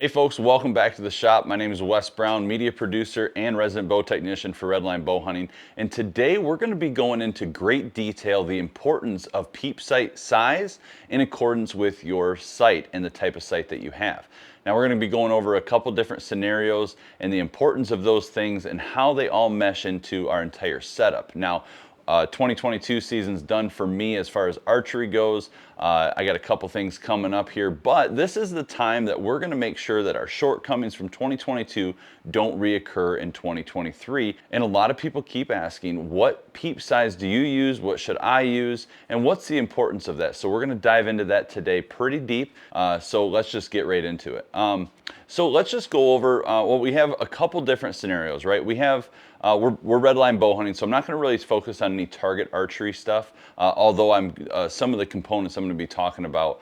Hey folks, welcome back to the shop. My name is Wess Brown, media producer and resident bow technician for Redline Bow Hunting. And today we're going to be going into great detail the importance of peep sight size in accordance with your sight and the type of sight that you have. Now we're going to be going over a couple different scenarios and the importance of those things and how they all mesh into our entire setup. Now, 2022 season's done for me as far as archery goes. I got a couple things coming up here, but this is the time that we're going to make sure that our shortcomings from 2022 don't reoccur in 2023. And a lot of people keep asking, what peep size do you use? What should I use? And what's the importance of that? So we're going to dive into that today pretty deep. So let's just get right into it. So let's just go over, well, we have a couple different scenarios, right? We have, we're redline bow hunting, so I'm not going to really focus on any target archery stuff, although some of the components I'm going to be talking about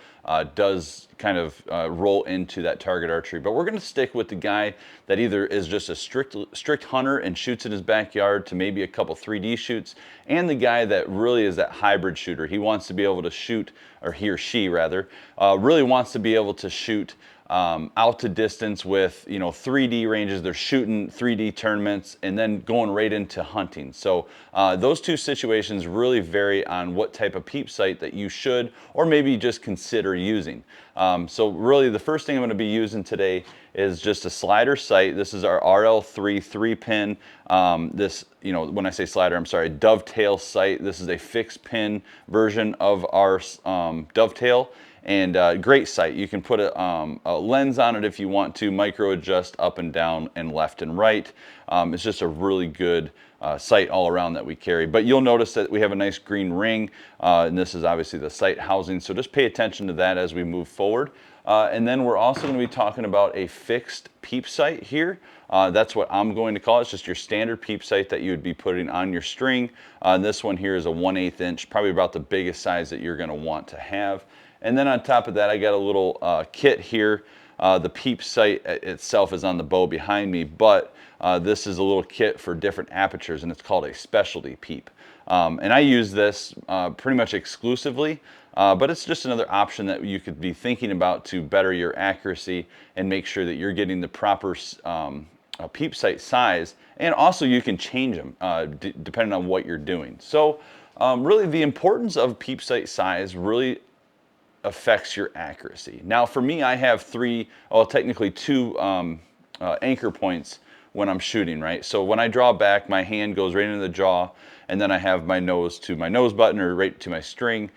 does kind of roll into that target archery. But we're going to stick with the guy that either is just a strict hunter and shoots in his backyard to maybe a couple 3D shoots, and the guy that really is that hybrid shooter. He wants to be able to shoot, or he or she rather, really wants to be able to shoot out to distance with 3D ranges. They're shooting 3D tournaments and then going right into hunting. So those two situations really vary on what type of peep sight that you should or maybe just consider using. So really the first thing I'm going to be using today is just a slider sight. This is our RL3 3-pin. When I say slider, I'm sorry, dovetail sight. This is a fixed pin version of our dovetail. And great sight. You can put a lens on it if you want to, micro adjust up and down and left and right. It's just a really good sight all around that we carry. But you'll notice that we have a nice green ring, and this is obviously the sight housing. So just pay attention to that as we move forward. And then we're also going to be talking about a fixed peep sight here. That's what I'm going to call it. It's just your standard peep sight that you would be putting on your string. This one here is a 1/8 inch, probably about the biggest size that you're going to want to have. And then on top of that, I got a little kit here. The peep sight itself is on the bow behind me, but this is a little kit for different apertures, and it's called a specialty peep. And I use this pretty much exclusively, but it's just another option that you could be thinking about to better your accuracy and make sure that you're getting the proper peep sight size. And also you can change them depending on what you're doing. So really the importance of peep sight size really affects your accuracy. Now for me, I have technically two anchor points when I'm shooting, right? So when I draw back, my hand goes right into the jaw, and then I have my nose to my nose button or right to my string.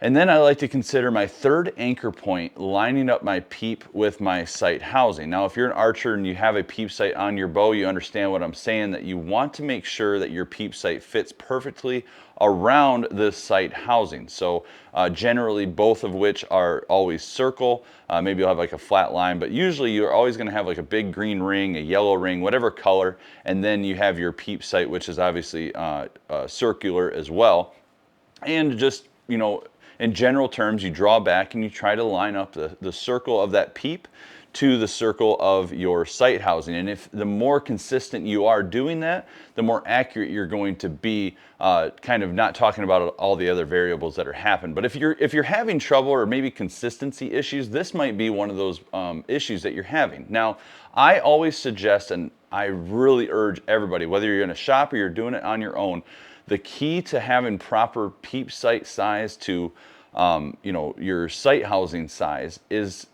And then I like to consider my third anchor point lining up my peep with my sight housing. Now, if you're an archer and you have a peep sight on your bow, you understand what I'm saying, that you want to make sure that your peep sight fits perfectly around this sight housing. So generally both of which are always circle. Maybe you'll have like a flat line, but usually you're always going to have like a big green ring, a yellow ring, whatever color, and then you have your peep sight, which is obviously circular as well. And just, in general terms, you draw back and you try to line up the circle of that peep to the circle of your sight housing. And if the more consistent you are doing that, the more accurate you're going to be, kind of not talking about all the other variables that are happening. But if you're having trouble or maybe consistency issues, this might be one of those issues that you're having. Now, I always suggest, and I really urge everybody, whether you're in a shop or you're doing it on your own, the key to having proper peep sight size to your sight housing size is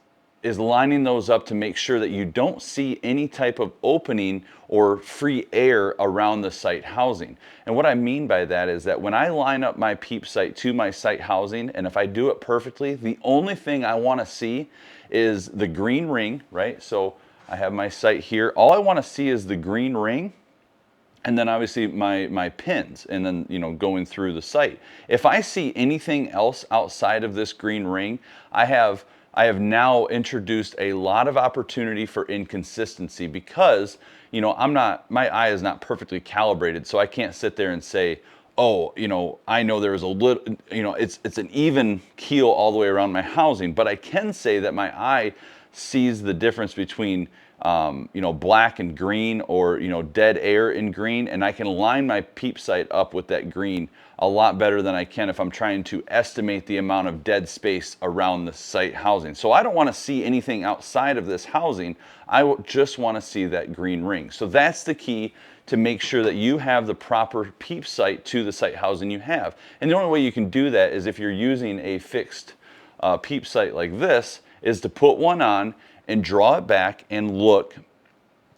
lining those up to make sure that you don't see any type of opening or free air around the sight housing. And what I mean by that is that when I line up my peep sight to my sight housing, and if I do it perfectly, the only thing I want to see is the green ring, right? So I have my sight here. All I want to see is the green ring, and then obviously my pins, and then going through the sight. If I see anything else outside of this green ring, I have now introduced a lot of opportunity for inconsistency, because my eye is not perfectly calibrated, so I can't sit there and say, oh, I know there is a little, it's an even keel all the way around my housing, but I can say that my eye sees the difference between black and green, or dead air and green, and I can line my peep sight up with that green a lot better than I can if I'm trying to estimate the amount of dead space around the sight housing. So I don't want to see anything outside of this housing. I just want to see that green ring. So that's the key to make sure that you have the proper peep sight to the sight housing you have. And the only way you can do that is if you're using a fixed peep sight like this, is to put one on and draw it back and look,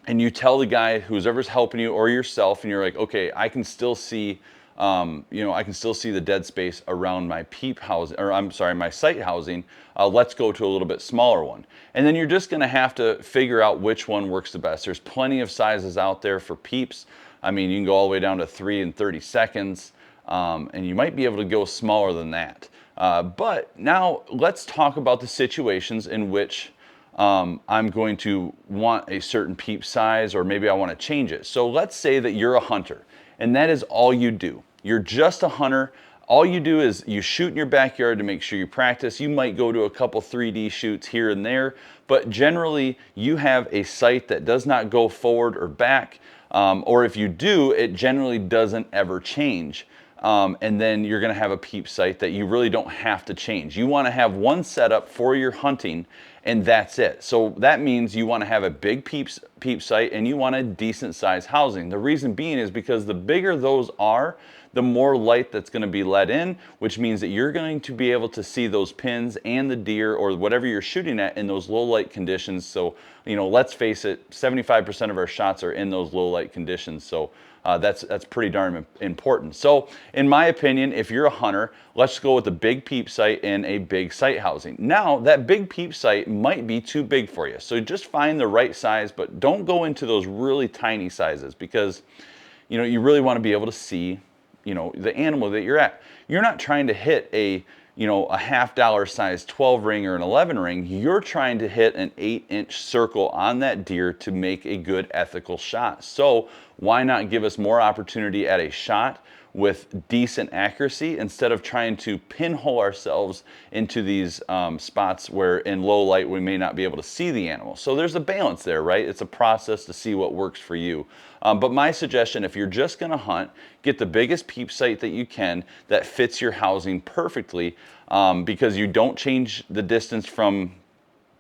and you tell the guy whoever's helping you or yourself, and you're like, okay, I can still see I can still see the dead space around my peep housing, or I'm sorry, my sight housing. Let's go to a little bit smaller one. And then you're just going to have to figure out which one works the best. There's plenty of sizes out there for peeps. I mean, you can go all the way down to 3 and 30 seconds, and you might be able to go smaller than that. But now let's talk about the situations in which I'm going to want a certain peep size, or maybe I want to change it. So let's say that you're a hunter, and that is all you do. You're just a hunter. All you do is you shoot in your backyard to make sure you practice. You might go to a couple 3D shoots here and there, but generally you have a sight that does not go forward or back, or if you do, it generally doesn't ever change. And then you're going to have a peep sight that you really don't have to change. You want to have one setup for your hunting, and that's it. So that means you want to have a big peep sight, and you want a decent size housing. The reason being is because the bigger those are, the more light that's going to be let in, which means that you're going to be able to see those pins and the deer or whatever you're shooting at in those low light conditions. So, let's face it, 75% of our shots are in those low light conditions. So that's pretty darn important. So in my opinion, if you're a hunter, let's go with a big peep sight and a big sight housing. Now that big peep sight might be too big for you. So just find the right size, but don't go into those really tiny sizes, because you really want to be able to see the animal that you're at. You're not trying to hit a $50 size 12 ring or an 11 ring. You're trying to hit an 8-inch circle on that deer to make a good ethical shot. So why not give us more opportunity at a shot with decent accuracy, instead of trying to pinhole ourselves into these spots where in low light we may not be able to see the animal. So there's a balance there, right? It's a process to see what works for you. But my suggestion, if you're just going to hunt, get the biggest peep sight that you can that fits your housing perfectly, because you don't change the distance from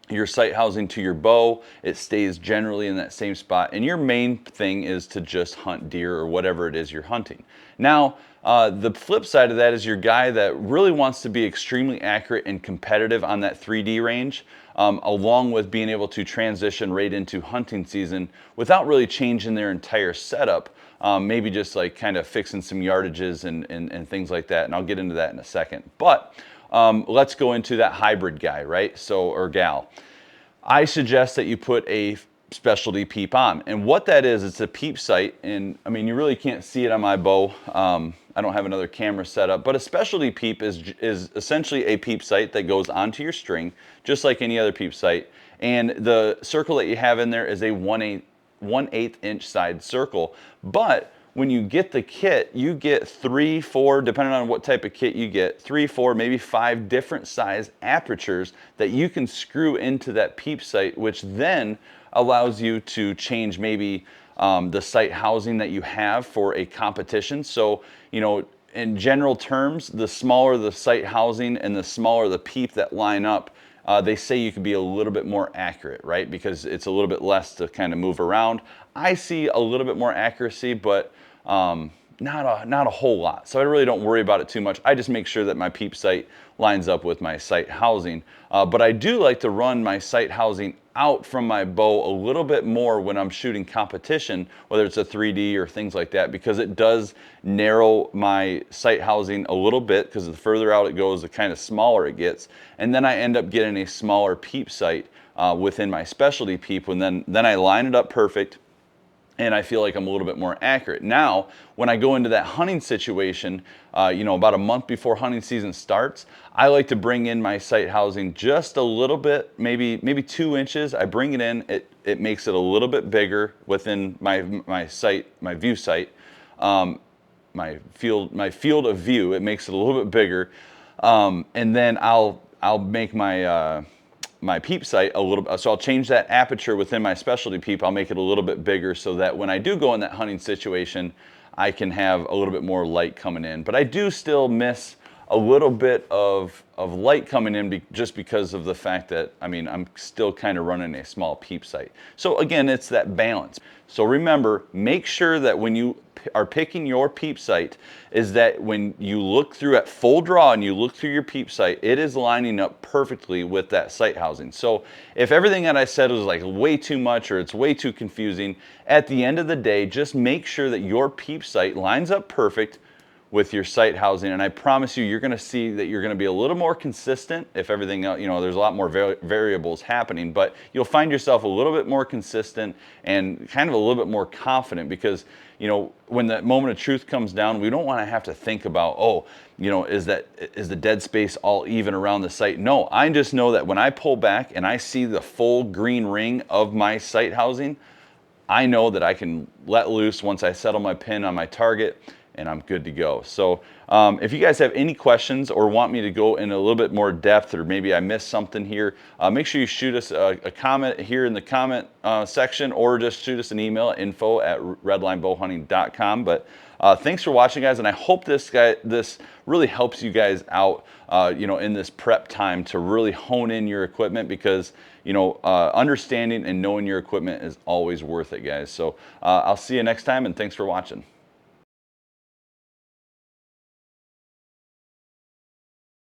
your sight housing to your bow. It stays generally in that same spot, and your main thing is to just hunt deer or whatever it is you're hunting. Now the flip side of that is your guy that really wants to be extremely accurate and competitive on that 3D range, along with being able to transition right into hunting season without really changing their entire setup. Maybe just like kind of fixing some yardages and things like that, and I'll get into that in a second. But let's go into that hybrid guy, right? So, or gal. I suggest that you put a specialty peep on. And what that is, it's a peep sight. And I mean, you really can't see it on my bow. I don't have another camera set up, but a specialty peep is essentially a peep sight that goes onto your string, just like any other peep sight. And the circle that you have in there is a 1/8 inch side circle. But when you get the kit, you get 3, 4, depending on what type of kit you get, 3, 4, maybe 5 different size apertures that you can screw into that peep sight, which then allows you to change maybe the sight housing that you have for a competition. So, in general terms, the smaller the sight housing and the smaller the peep that line up, they say you can be a little bit more accurate, right? Because it's a little bit less to kind of move around. I see a little bit more accuracy, but not a whole lot. So I really don't worry about it too much. I just make sure that my peep sight lines up with my sight housing. But I do like to run my sight housing out from my bow a little bit more when I'm shooting competition, whether it's a 3D or things like that, because it does narrow my sight housing a little bit, because the further out it goes, the kind of smaller it gets. And then I end up getting a smaller peep sight within my specialty peep, and then I line it up perfect, and I feel like I'm a little bit more accurate. Now, when I go into that hunting situation, about a month before hunting season starts, I like to bring in my sight housing just a little bit, maybe 2 inches. I bring it in, it makes it a little bit bigger within my sight, my view sight, my field of view. It makes it a little bit bigger, and then I'll make my my Peep sight a little bit. So I'll change that aperture within my specialty Peep. I'll make it a little bit bigger so that when I do go in that hunting situation, I can have a little bit more light coming in. But I do still miss a little bit of light coming in just because of the fact that, I mean, I'm still kind of running a small Peep sight. So again, it's that balance. So remember, make sure that when you are picking your Peep sight, is that when you look through at full draw and you look through your Peep sight, it is lining up perfectly with that sight housing. So if everything that I said was like way too much or it's way too confusing, at the end of the day, just make sure that your Peep sight lines up perfect with your sight housing, and I promise you, you're going to see that you're going to be a little more consistent. If everything else, you know, there's a lot more variables happening, but you'll find yourself a little bit more consistent and kind of a little bit more confident, because, you know, when that moment of truth comes down, we don't want to have to think about, oh, you know, is the dead space all even around the sight? No, I just know that when I pull back and I see the full green ring of my sight housing, I know that I can let loose once I settle my pin on my target, and I'm good to go. So if you guys have any questions or want me to go in a little bit more depth, or maybe I missed something here, make sure you shoot us a comment here in the comment section, or just shoot us an email at info@redlinebowhunting.com. But thanks for watching, guys, and I hope this really helps you guys out, you know, in this prep time to really hone in your equipment, because, you know, understanding and knowing your equipment is always worth it, guys. So I'll see you next time, and thanks for watching.